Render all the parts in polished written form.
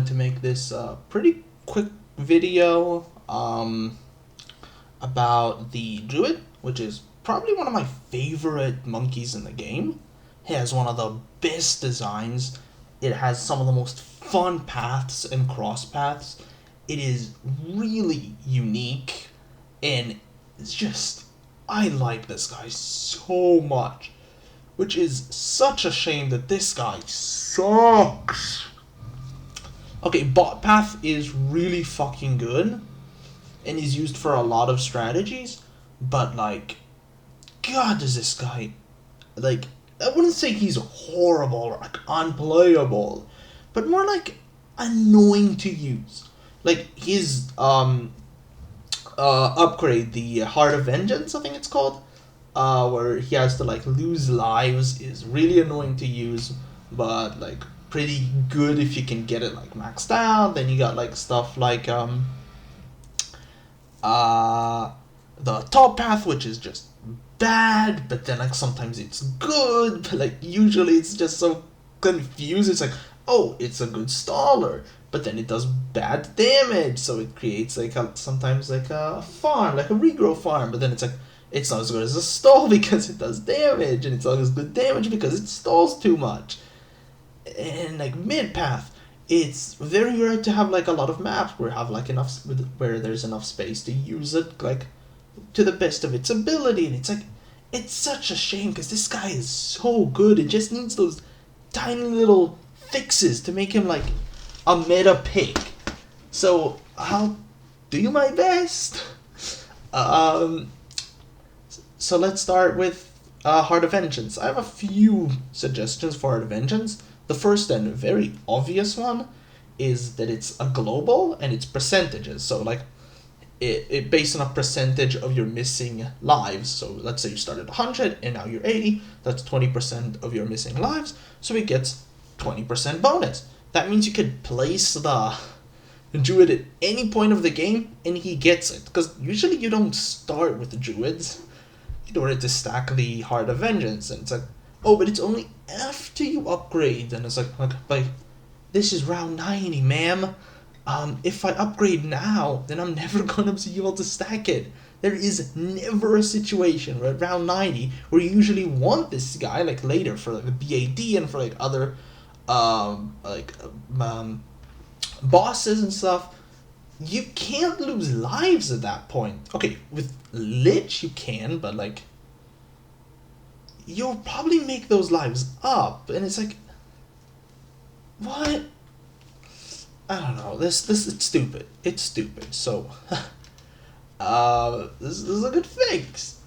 wanted to make this pretty quick video about the druid, which is probably one of my favorite monkeys in the game. It has one of the best designs. It has some of the most fun paths and cross paths. It is really unique, and it's just, I like this guy so much, which is such a shame that this guy sucks. Okay, bot path is really fucking good and is used for a lot of strategies, but like, God, does this guy, like, I wouldn't say he's horrible or like unplayable, but more like annoying to use. Like his upgrade, the Heart of Vengeance, I think it's called, where he has to like lose lives, is really annoying to use, but like pretty good if you can get it like maxed out. Then you got like stuff like the top path, which is just bad, but then like sometimes it's good, but like usually it's just so confused. It's like, oh, it's a good staller, but then it does bad damage, so it creates like sometimes like a farm, like a regrow farm, but then it's like it's not as good as a stall because it does damage, and it's not as good damage because it stalls too much. And like mid path, it's very rare to have like a lot of maps where have like enough, where there's enough space to use it like to the best of its ability, and it's like, it's such a shame because this guy is so good. It just needs those tiny little fixes to make him like a meta pick. So I'll do my best. So let's start with Heart of Vengeance. I have a few suggestions for Heart of Vengeance. The first and very obvious one is that it's a global and it's percentages. So like it based on a percentage of your missing lives. So let's say you started 100 and now you're 80. That's 20% of your missing lives. So it gets 20% bonus. That means you could place the druid at any point of the game and he gets it. Because usually you don't start with the druids in order to stack the Heart of Vengeance. And it's like, oh, but it's only after you upgrade. And it's like this is round 90, ma'am. If I upgrade now, then I'm never gonna be able to stack it. There is never a situation where at round 90 where you usually want this guy like later for like the BAD and for like other bosses and stuff. You can't lose lives at that point. Okay, with Lich you can, but like you'll probably make those lives up, and it's like, what? I don't know. This it's stupid. It's stupid. So, this is a good fix.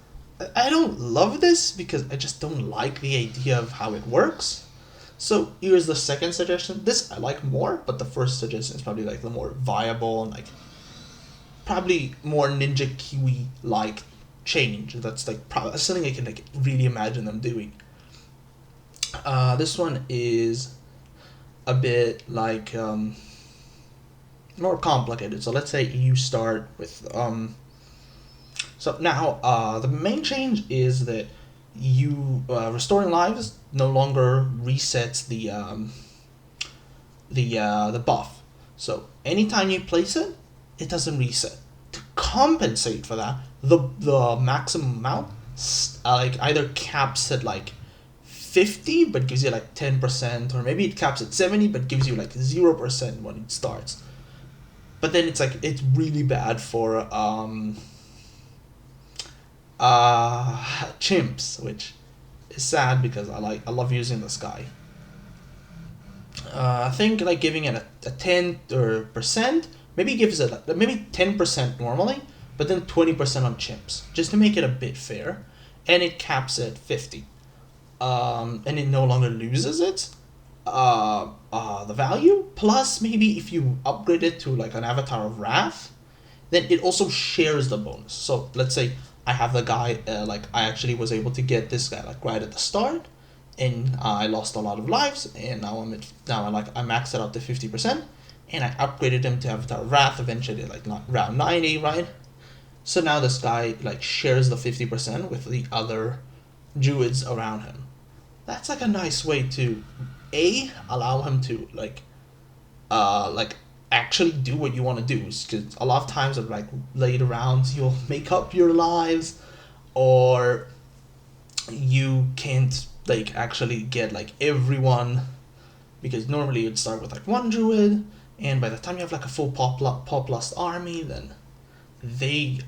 I don't love this because I just don't like the idea of how it works. So here's the second suggestion. This I like more, but the first suggestion is probably like the more viable and like probably more Ninja Kiwi like change. That's like probably something I can like really imagine them doing. This one is a bit like more complicated. So let's say you start with so now the main change is that you restoring lives no longer resets the buff. So anytime you place it, it doesn't reset. To compensate for that, the maximum amount like either caps at like 50 but gives you like 10%, or maybe it caps at 70 but gives you like 0% when it starts. But then it's like, it's really bad for chimps, which is sad because I love using this guy. I think like giving it a 10 or percent, maybe gives it maybe 10% normally, but then 20% on chimps, just to make it a bit fair, and it caps at 50, and it no longer loses it. The value, plus maybe if you upgrade it to like an Avatar of Wrath, then it also shares the bonus. So let's say I have the guy, like I actually was able to get this guy like right at the start, and I lost a lot of lives, and now I maxed it out to 50%, and I upgraded him to Avatar of Wrath eventually like not round 90, right? So now this guy like shares the 50% with the other druids around him. That's like a nice way to allow him to like like actually do what you want to do. Because a lot of times at like later rounds, you'll make up your lives, or you can't like actually get like everyone, because normally you'd start with like one druid, and by the time you have like a full pop lust army, then they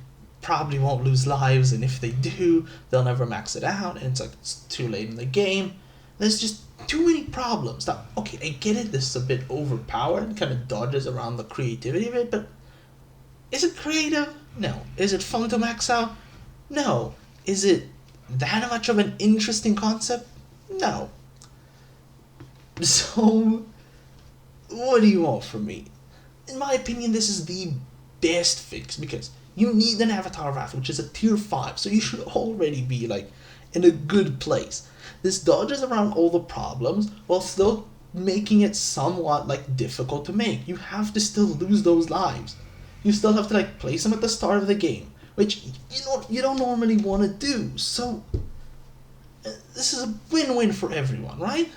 probably won't lose lives, and if they do, they'll never max it out, and it's too late in the game. There's just too many problems. Now, okay, I get it. This is a bit overpowered, kind of dodges around the creativity of it, but is it creative? No. Is it fun to max out? No. Is it that much of an interesting concept? No. So, what do you want from me? In my opinion, this is the best fix, because you need an Avatar Wrath, which is a tier 5, so you should already be like in a good place. This dodges around all the problems while still making it somewhat like difficult to make. You have to still lose those lives. You still have to like place them at the start of the game, which you don't normally want to do. So this is a win-win for everyone, right?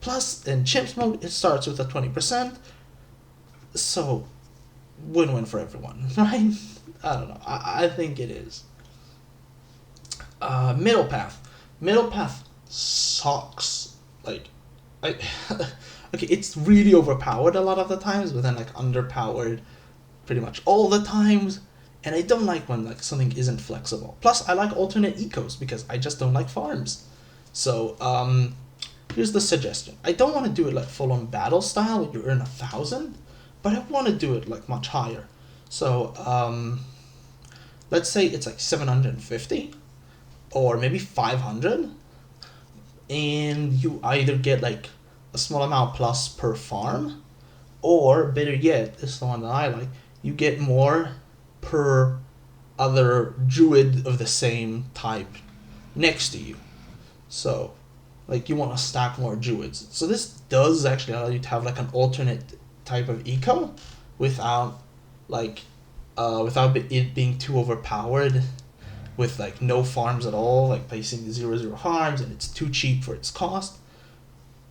Plus, in Chimps mode, it starts with a 20%, so win-win for everyone, right? I don't know. I think it is. Middle path. Middle path sucks. Like, I okay, it's really overpowered a lot of the times, but then like underpowered pretty much all the times. And I don't like when like something isn't flexible. Plus, I like alternate ecos because I just don't like farms. So here's the suggestion. I don't want to do it like full on battle style where you earn 1,000, but I want to do it like much higher. So let's say it's like 750 or maybe 500, and you either get like a small amount plus per farm, or better yet, this is the one that I like, you get more per other druid of the same type next to you. So like you want to stack more druids. So this does actually allow you to have like an alternate type of eco without like without it being too overpowered, with like no farms at all, like placing 0/0 farms, and it's too cheap for its cost.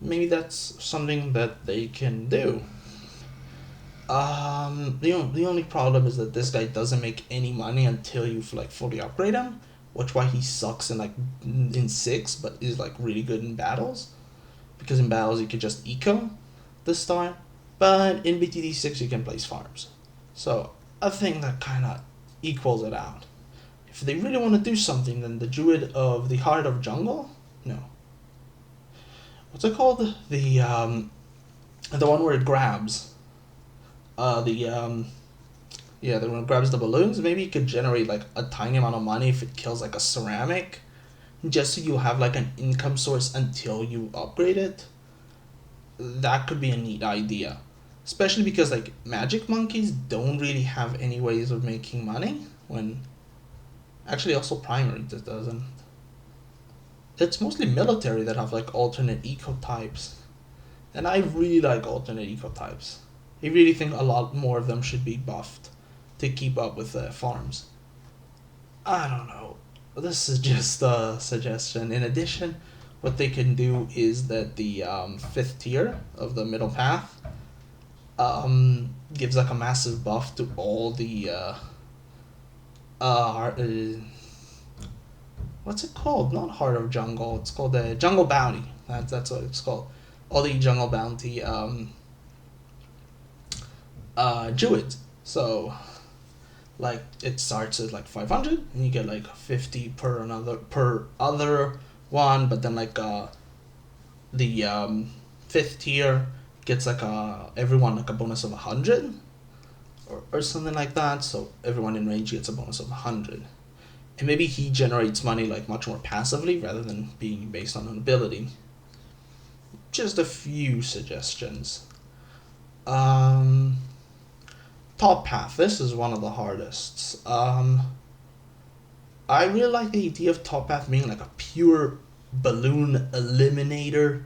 Maybe that's something that they can do. The only problem is that this guy doesn't make any money until you like fully upgrade him, which why he sucks in 6, but is like really good in battles, because in battles you can just eco the start, but in BTD 6 you can place farms. So I think that kind of equals it out. If they really want to do something, then the Druid of the Heart of Jungle, no, what's it called? The one where it grabs, the one that grabs the balloons. Maybe you could generate like a tiny amount of money if it kills like a ceramic, just so you have like an income source until you upgrade it. That could be a neat idea, especially because like magic monkeys don't really have any ways of making money when. Actually, also primary that doesn't. It's mostly military that have like alternate eco types, and I really like alternate eco types. I really think a lot more of them should be buffed to keep up with the farms. I don't know. This is just a suggestion. In addition, what they can do is that the 5th tier of the middle path gives like a massive buff to all the what's it called? Not Heart of Jungle. It's called the Jungle Bounty. That's what it's called. All the Jungle Bounty druids. So like it starts at like 500, and you get like 50 per other one, but then like the 5th tier gets like everyone like a bonus of 100 or something like that. So everyone in range gets a bonus of 100. And maybe he generates money like much more passively rather than being based on an ability. Just a few suggestions. Top path. This is one of the hardest. I really like the idea of top path being like a pure balloon eliminator.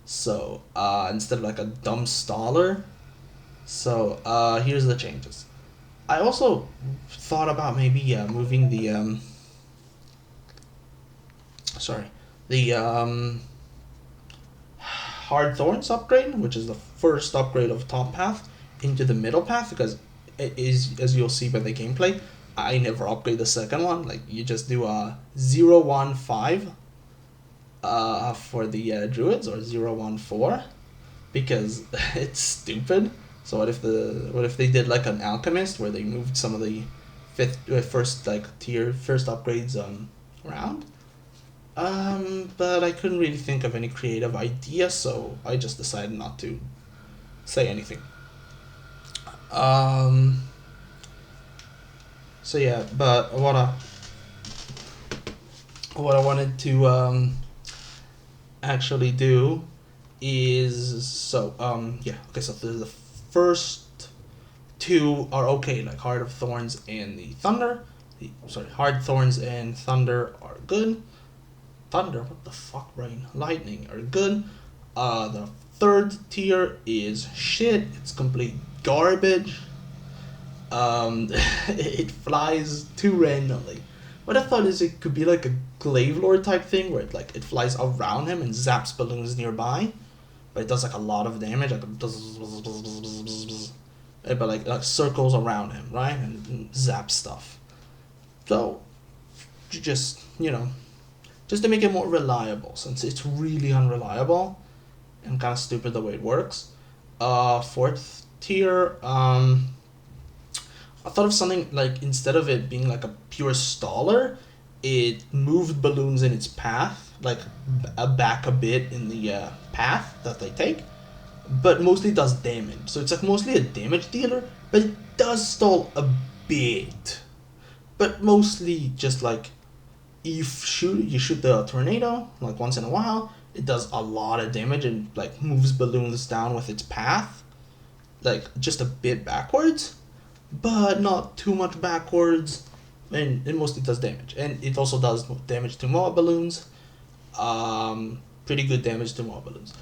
So instead of like a dumb staller. So here's the changes. I also thought about maybe moving the hard thorns upgrade, which is the first upgrade of top path into the middle path, because it is, as you'll see by the gameplay, I never upgrade the second one. Like, you just do a 0-1-5 for the druids, or 0-1-4, because it's stupid. So what if they did like an alchemist, where they moved some of the first upgrades around? But I couldn't really think of any creative idea, so I just decided not to say anything. So yeah, but what I wanted to actually do is, so okay, so the first two are okay, like Heart of Thorns and the Thunder. Hard Thorns and Thunder are good. Thunder, what the fuck, Rain? Lightning are good. The third tier is shit. It's complete garbage. It flies too randomly. What I thought is it could be like a Glaive Lord type thing, where it flies around him and zaps balloons nearby, but it does like a lot of damage, like but like circles around him, right, and zap stuff. So just just to make it more reliable, since it's really unreliable and kind of stupid the way it works. Fourth tier, I thought of something like, instead of it being like a pure staller, it moved balloons in its path, like back a bit in the path that they take, but mostly does damage. So it's like mostly a damage dealer, but it does stall a bit. But mostly just like, you shoot the tornado like once in a while, it does a lot of damage and like moves balloons down with its path, like just a bit backwards, but not too much backwards, and it mostly does damage. And it also does damage to MOA balloons, pretty good damage to MOA balloons.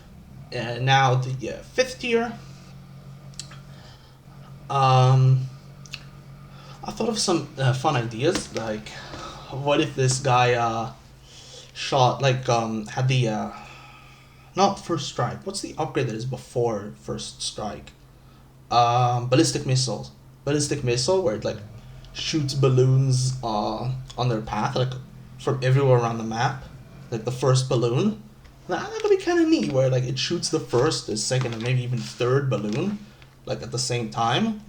And now the fifth tier, I thought of some fun ideas, like, what if this guy shot, like, had the not first strike, what's the upgrade that is before first strike? Ballistic missile, where it like shoots balloons on their path, like from everywhere around the map, like the first balloon. That could be kind of neat, where like it shoots the first, the second, and maybe even third balloon, like at the same time,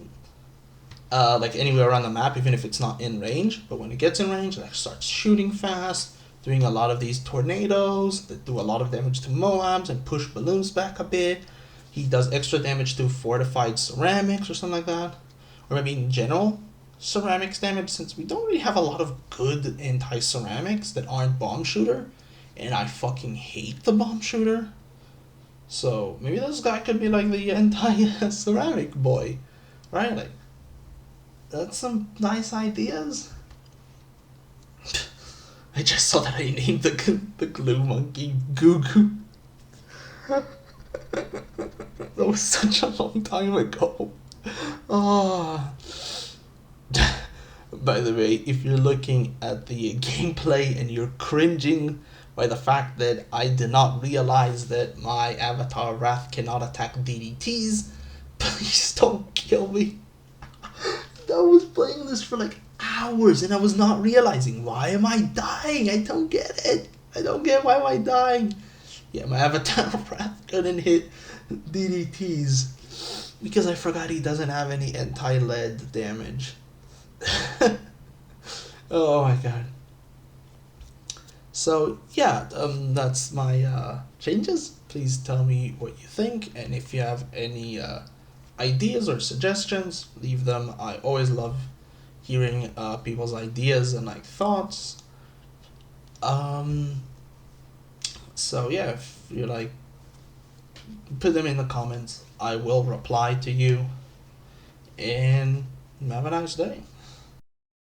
like anywhere around the map, even if it's not in range. But when it gets in range, it like starts shooting fast, doing a lot of these tornadoes that do a lot of damage to Moabs and push balloons back a bit. He does extra damage to fortified ceramics or something like that, or maybe in general ceramics damage, since we don't really have a lot of good anti-ceramics that aren't bomb shooter, and I fucking hate the bomb shooter. So maybe this guy could be like the anti-ceramic boy, right? Like, that's some nice ideas. I just saw that I named the glue monkey Goo Goo. That was such a long time ago. Oh. By the way, if you're looking at the gameplay and you're cringing by the fact that I did not realize that my avatar Wrath cannot attack DDTs, please don't kill me. I was playing this for like hours and I was not realizing, why am I dying? I don't get it. I don't get why am I dying. Yeah, my avatar Wrath couldn't hit DDTs because I forgot he doesn't have any anti-lead damage. Oh my god. So yeah, that's my changes. Please tell me what you think, and if you have any ideas or suggestions, leave them. I always love hearing people's ideas and like thoughts. So yeah, if you like, put them in the comments. I will reply to you, and have a nice day.